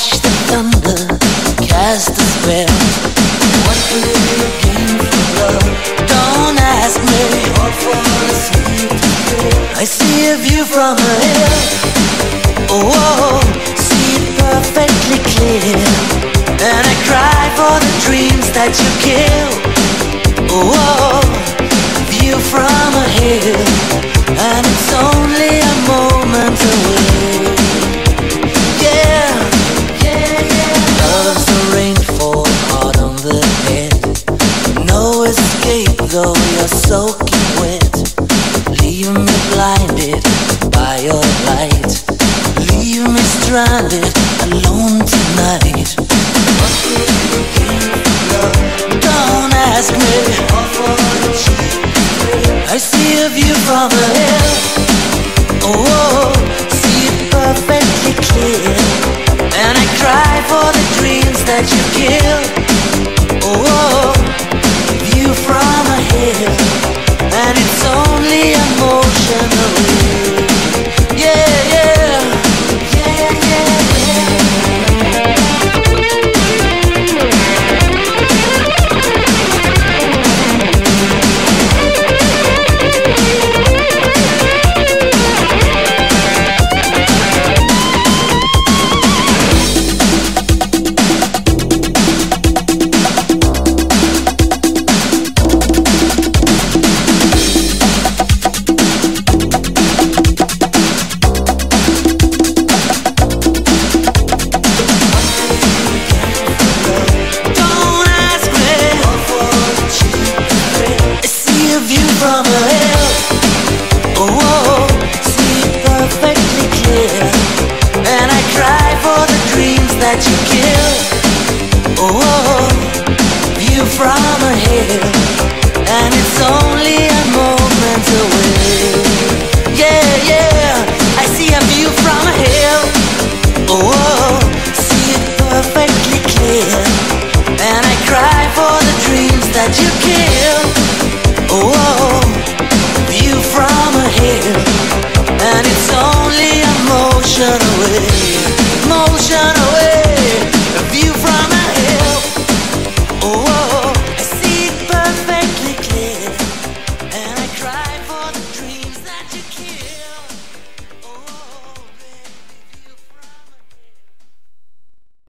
watch the thunder cast a spell. What little game for love? Don't ask me. All for the sweet thrill. I see a view from the hill. Oh, see it perfectly clear. And I cry for the dreams that you kill. Oh, view from a hill, and it's only a moment away. Yeah, yeah, yeah. Love's a rainfall hard on the head. No escape though you're soaking wet. Leave me blinded by your light. Leave me stranded alone tonight. Don't ask me. I see a view from the hill. Oh, see it perfectly clear. And I cry for the dreams that you kill. Oh, view from a hill, and it's only emotional.